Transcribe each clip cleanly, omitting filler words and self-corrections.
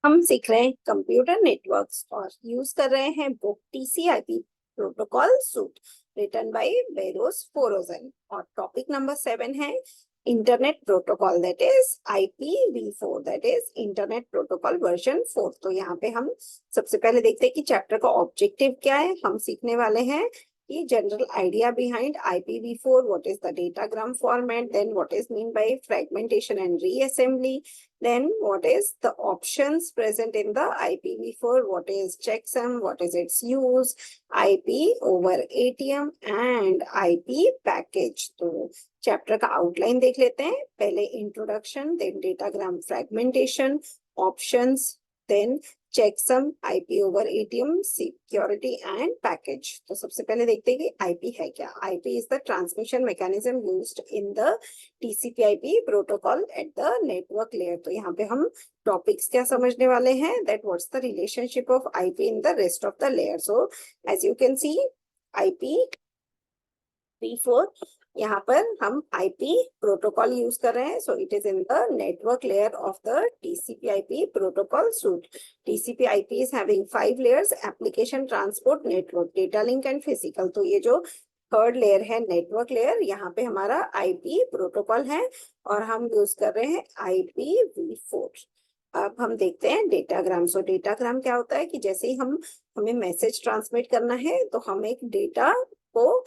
हम सीख रहे हैं कंप्यूटर नेटवर्क्स और यूज कर रहे हैं book TCIP protocol suite written by Behrouz Forouzan और टॉपिक नंबर 7 है internet protocol that is IPv4 that is internet protocol version 4। तो यहाँ पे हम सबसे पहले देखते हैं कि चैप्टर का ऑब्जेक्टिव क्या है। हम सीखने वाले हैं कि general idea behind IPv4, what is the datagram format, then what is mean by fragmentation and reassembly, then what is the options present in the IPv4, what is checksum, what is its use, IP over ATM and IP package। तो chapter का outline देख लेते हैं। पहले introduction, then datagram fragmentation, options, then checksum, IP over ATM, security and package। तो सबसे पहले देखते हैं कि IP है क्या। IP is the transmission mechanism used in the TCP/IP protocol at the network layer। तो यहाँ पे हम टॉपिक्स क्या समझने वाले हैं, that what's the relationship of IP in the rest of the layer। So as you can see IPv4 यहाँ पर हम IP प्रोटोकॉल यूज कर रहे हैं। So it is in the network layer of the TCP/IP protocol suit. TCP/IP is having 5 layers, application, transport, network, data link and physical. तो ये जो third layer है नेटवर्क लेयर, यहाँ पे हमारा IP प्रोटोकॉल है और हम यूज कर रहे हैं IPv4। अब हम देखते हैं डेटाग्राम। सो डेटाग्राम क्या होता है कि जैसे ही हमें मैसेज ट्रांसमिट करना है तो हम एक डेटा को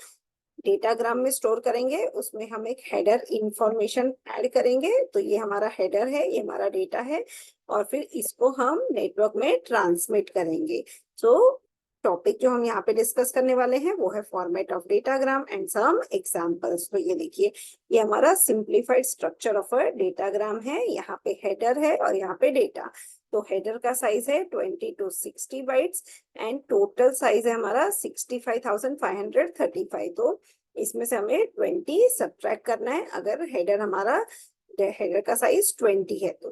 डेटाग्राम में स्टोर करेंगे, उसमें हम एक हेडर इंफॉर्मेशन ऐड करेंगे। तो ये हमारा हेडर है, ये हमारा डेटा है और फिर इसको हम नेटवर्क में ट्रांसमिट करेंगे। तो टॉपिक जो हम यहाँ पे डिस्कस करने वाले हैं वो है format of datagram and some examples. तो ये देखिए, ये हमारा simplified structure of a datagram है। यहाँ पे हेडर है और यहाँ पे डेटा। तो हेडर का साइज है 20 to 60 bytes and total size है हमारा 65,535। तो इसमें से हमें 20 सब्ट्रैक्ट करना है अगर हेडर का साइज 20 है। तो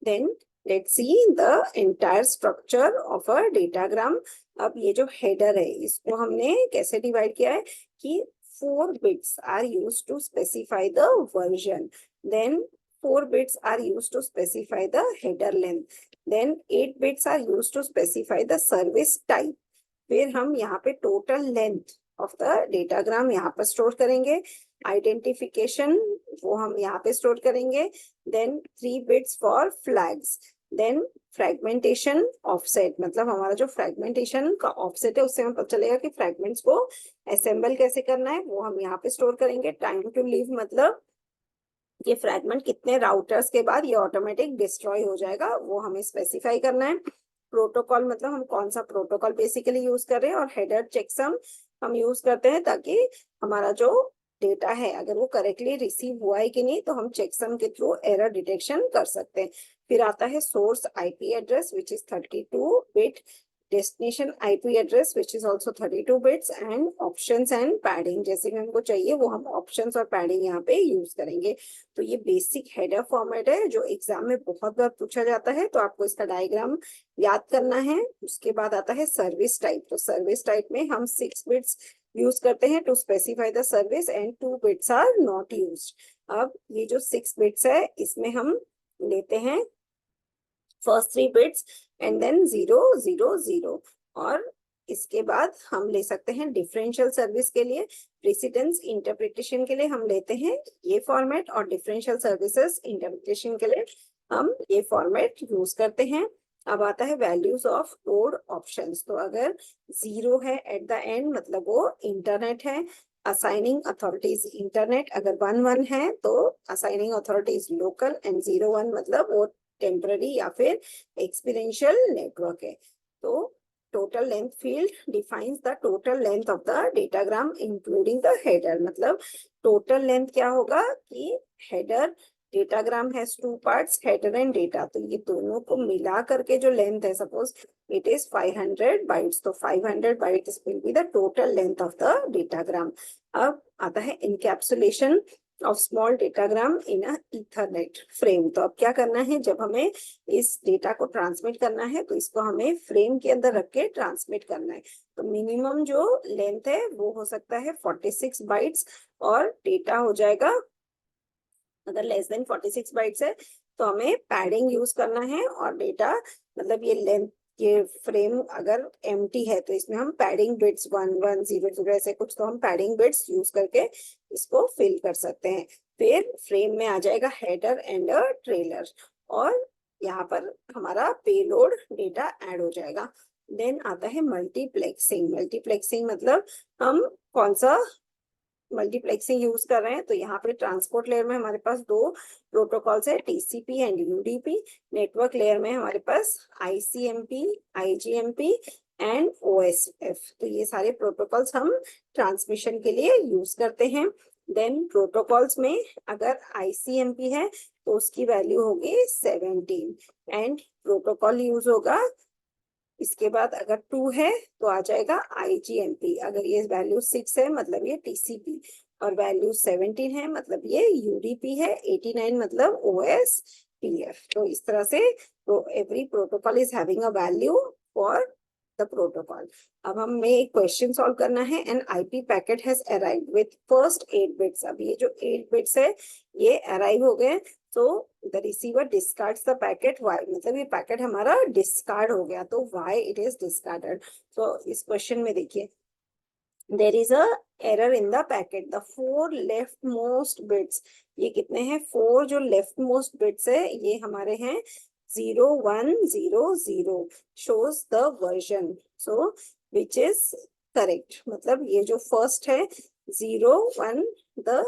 then let's see the entire structure of a datagram. अब ये जो हेडर है इसको हमने कैसे डिवाइड किया है कि 4 bits are used to specify the version, then 4 bits are used to specify the header length, then 8 bits are used to specify the service type। फिर हम यहाँ पे total length of the datagram यहाँ पर store करेंगे, identification वो हम यहाँ पे स्टोर करेंगे, then 3 bits for flags, then fragmentation offset, मतलब हमारा जो फ्रेगमेंटेशन का ऑफसेट है उससे हमें पता चलेगा कि फ्रेगमेंट्स को असेंबल कैसे करना है, वो हम यहाँ पे स्टोर करेंगे। टाइम टू लीव मतलब ये फ्रैगमेंट कितने राउटर्स के बाद ये ऑटोमेटिक डिस्ट्रॉय हो जाएगा, वो हमें स्पेसिफाई करना है। प्रोटोकॉल मतलब हम कौन सा प्रोटोकॉल बेसिकली यूज कर रहे हैं और हेडर चेकसम हम यूज करते हैं ताकि हमारा जो डेटा है अगर वो करेक्टली रिसीव हुआ है कि नहीं तो हम चेकसम के थ्रू एरर डिटेक्शन कर सकते हैं। फिर आता है source IP address which is 32 bit, destination IP address which is also 32 bits and options and padding, जैसे कि हमको चाहिए वो हम options और padding यहाँ पे यूज करेंगे। तो ये बेसिक हेडर फॉर्मेट है जो एग्जाम में बहुत बार पूछा जाता है, तो आपको इसका डायग्राम याद करना है। उसके बाद आता है सर्विस टाइप। तो सर्विस टाइप में हम 6 बिट्स यूज करते हैं to specify the service and 2 bits are not used. अब ये जो 6 बिट्स है इसमें हम लेते हैं फर्स्ट 3 बिट्स एंड देन 0 0 0 और इसके बाद हम ले सकते हैं डिफरेंशियल सर्विस के लिए, प्रेसिडेंस इंटरप्रिटेशन के लिए हम लेते हैं ये फॉर्मेट और डिफरेंशियल सर्विसेज इंटरप्रिटेशन के लिए हम ये फॉर्मेट यूज करते हैं। अब आता है वैल्यूज ऑफ कोड ऑप्शंस। तो अगर 0 है एट द एंड मतलब वो इंटरनेट है, असाइनिंग अथॉरिटीज इंटरनेट, अगर 1 1 है तो असाइनिंग अथॉरिटीज लोकल एंड 0 1 मतलब वो टेम्पररी या फिर एक्सपीरियंशियल नेटवर्क है। तो total length field defines the total length of the datagram including the header. मतलब टोटल लेंथ क्या होगा कि header, datagram has 2 parts header and data, तो ये दोनों को मिला करके जो लेंथ है सपोज इट इज 500 बाइट्स, तो 500 bytes will be the total length of the datagram. अब आता है encapsulation of small datagram in a Ethernet frame. तो अब क्या करना है, जब हमें इस डेटा को ट्रांसमिट करना है तो इसको हमें फ्रेम के अंदर रख के ट्रांसमिट करना है। तो मिनिमम जो लेंथ है वो हो सकता है 46 बाइट्स और डेटा हो जाएगा, अगर लेस देन 46 बाइट्स है तो हमें पैडिंग यूज करना है और डेटा मतलब ये लेंथ, ये फ्रेम अगर एम्प्टी है तो इसमें हम पैडिंग बिट्स 1100 ऐसे कुछ तो हम पैडिंग बिट्स यूज करके इसको फिल कर सकते हैं। फिर फ्रेम में आ जाएगा हेडर एंड अ ट्रेलर, और यहाँ पर हमारा पेलोड डेटा ऐड हो जाएगा। देन आता है मल्टीप्लेक्सिंग। मल्टीप्लेक्सिंग मतलब हम कौन सा मल्टीप्लेक्सिंग यूज कर रहे हैं, तो यहाँ पे ट्रांसपोर्ट लेयर में हमारे पास दो प्रोटोकॉल्स है, TCP and UDP. Network layer में हमारे पास आईसीएमपी, आईजीएमपी एंड ओएसएफ। तो ये सारे प्रोटोकॉल्स हम ट्रांसमिशन के लिए यूज करते हैं। देन प्रोटोकॉल्स में अगर आईसीएमपी है तो उसकी वैल्यू होगी 17 एंड प्रोटोकॉल यूज होगा। इसके बाद अगर 2 है तो आ जाएगा आईजीएमपी। अगर ये वैल्यू 6 है मतलब ये टीसीपी, और वैल्यू 17 है मतलब ये यूडीपी है, 89 मतलब ओएसपीएफ। तो इस तरह से तो every protocol is having a value for the protocol. अब हमें एक क्वेश्चन सॉल्व करना है। N IP packet has arrived with first 8 bits. अब ये जो 8 बिट्स है ये अराइव हो गए, तो the receiver discards the packet. Why मतलब ये पैकेट हमारा डिस्कार्ड हो गया, तो वाई इट इज डिस्कार्डेड। तो इस क्वेश्चन में देखिए, there is a error in the packet, the 4 left most bits. ये कितने हैं? 4 जो लेफ्ट मोस्ट बिट्स है ये हमारे हैं 0100, shows the version, so which is correct। मतलब ये जो फर्स्ट है 01, the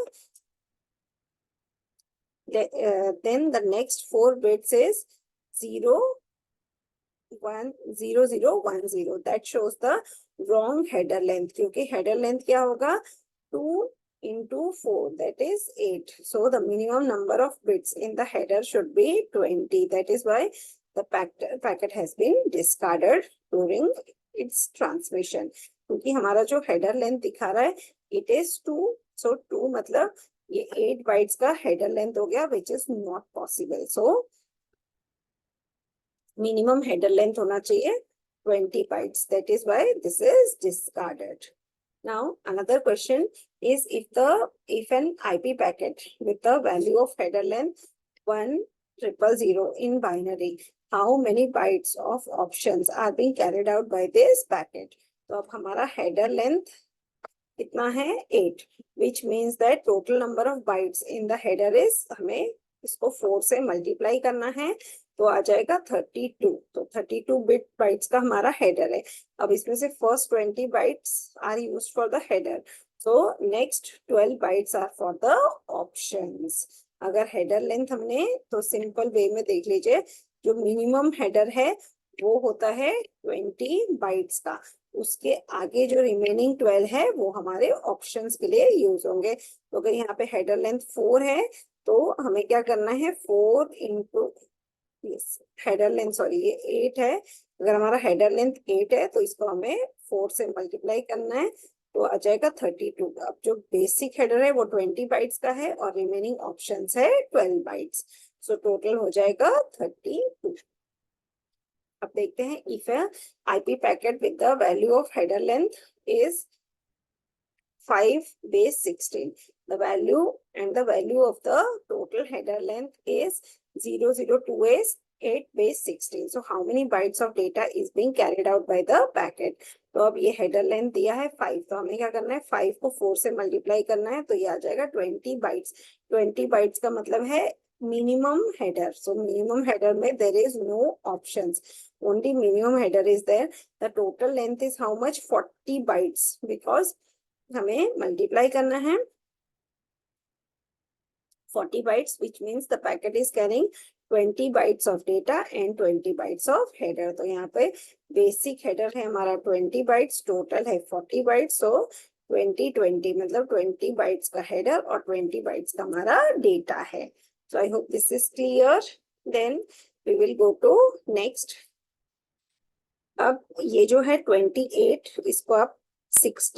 then the next 4 bits is 010010, that shows the wrong header length, क्योंकि header length क्या होगा 2 into 4, that is 8, so the minimum number of bits in the header should be 20, that is why the packet has been discarded during its transmission। क्योंकि हमारा जो header length दिखा रहा है it is 2, so 2 मतलब ये 8 बाइट्स का header length हो गया, which is not possible. So minimum header length होना चाहिए 20 bytes, that is why this is discarded. Now another question is, if an IP packet with the value of header length 1000 in binary, how many bytes of options are being carried out by this packet? तो अब हमारा header length कितना है 8, which means that total number of bytes in the header is, हमें इसको 4 से multiply करना है तो आ जाएगा 32। तो 32 बिट बाइट्स का हमारा हेडर है। अब इसमें से first 20 bytes are used for the header, so next 12 bytes are for the options. अगर हेडर लेंथ हमने तो सिंपल वे में देख लीजिए, जो मिनिमम हेडर है वो होता है 20 बाइट्स का, उसके आगे जो रिमेनिंग 12 है वो हमारे ऑप्शंस के लिए यूज होंगे। तो अगर यहाँ पे हेडर लेंथ 4 है तो हमें क्या करना है 4 इंटू हेडर लेंथ, सॉरी ये 8 है, अगर हमारा हेडर लेंथ 8 है तो इसको हमें 4 से मल्टीप्लाई करना है तो आ जाएगा 32। अब जो बेसिक हेडर है वो 20 बाइट्स का है और रिमेनिंग ऑप्शंस है 12 बाइट्स, सो टोटल हो जाएगा 32। अब देखते हैं, if IP packet with the value of header length is 5 base 16, the value and the value of the total header length is 002 is 8 base 16, so how many bytes of data is being carried out by the packet? तो अब ये header length दिया है 5, तो हमें क्या करना है 5 को 4 से मल्टीप्लाई करना है तो ये आ जाएगा 20 बाइट्स। 20 बाइट्स का मतलब है minimum header, so minimum header में there is no options, only minimum header is there। the total length is how much 40 bytes, because हमें मल्टीप्लाई करना है 40 bytes, which means the packet is carrying 20 bytes of data and 20 bytes of header। तो यहाँ पे basic header है हमारा 20 bytes, total है 40 bytes, so 20 मतलब 20 bytes का हेडर और 20 bytes का हमारा डेटा है। So I hope this is clear. Then we will go to next। अब ये जो है 28, इसको आप 6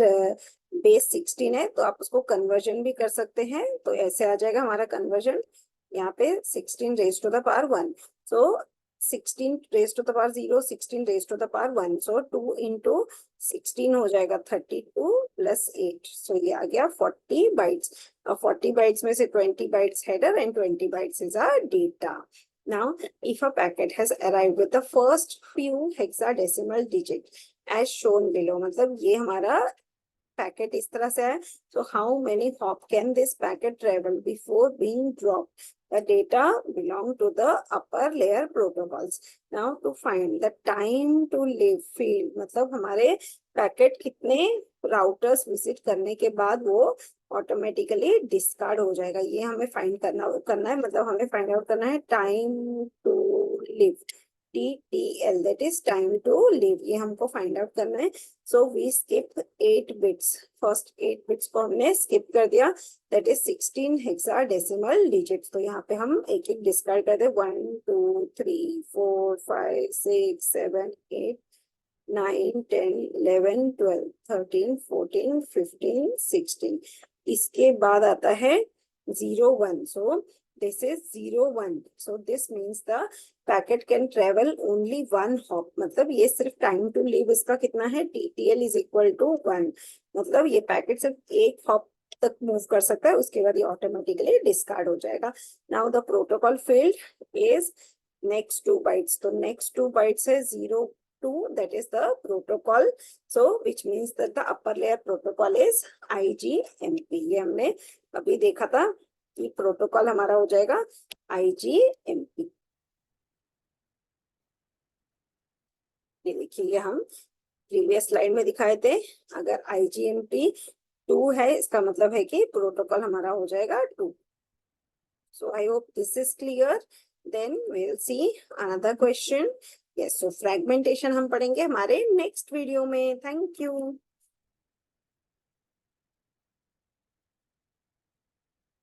बेस 16 है तो आप उसको कन्वर्जन भी कर सकते हैं, तो ऐसे आ जाएगा हमारा कन्वर्जन। यहाँ पे 16 रेज टू द पावर 1, सो 16 raise to the power 0, 16 raise to the power 1, सो 2 इंटू 16 हो जाएगा 32 प्लस 8, सो ये आ गया 40 बाइट्स। और 40 बाइट्स में से 20 bytes header and 20 bytes is a data. Now, if a packet has arrived with the first few hexadecimal digit as shown below, मतलब ये हमारा पैकेट इस तरह से है, so how many hop can this packet travel before being dropped? The data belong to the upper layer protocols. Now to find the time to live field, मतलब हमारे packet कितने राउटर्स विजिट करने के बाद वो ऑटोमेटिकली डिस्कार्ड हो जाएगा, ये हमें फाइंड करना है, मतलब हमें फाइंड आउट करना है time to live, TTL, that is time to live, ये हमको फाइंड आउट करना है. So we skip 8 bits. First 8 bits को हमने skip कर दिया. That is 16 hexadecimal digits. तो यहाँ पे हम एक एक डिस्कार्ड कर दे. 1 2 3 4 5 6 7 8 9 10 11 12 13 14 15 16. इसके बाद आता है 0 1. So this is 0 1. So this means the packet can travel only one hop. मतलब ये सिर्फ टाइम टू लीव इसका कितना है, TTL is equal to 1. मतलब ये पैकेट सिर्फ एक हॉप तक मूव कर सकता है, उसके बाद ये ऑटोमेटिकली डिस्कार्ड हो जाएगा. Now the protocol field is next 2 bytes. तो नेक्स्ट 2 बाइट्स है 0 2, that is the protocol. So which means that the upper layer protocol is IGMP. ये हमने अभी देखा था कि प्रोटोकॉल हमारा हो जाएगा IGMP. ये देखिए, ये हम प्रीवियस स्लाइड में दिखाए थे. अगर IGMP 2 है, इसका मतलब है कि प्रोटोकॉल हमारा हो जाएगा 2. So I hope this is clear. Then we'll see another question. Yes, so fragmentation हम पढ़ेंगे हमारे नेक्स्ट वीडियो में. Thank you.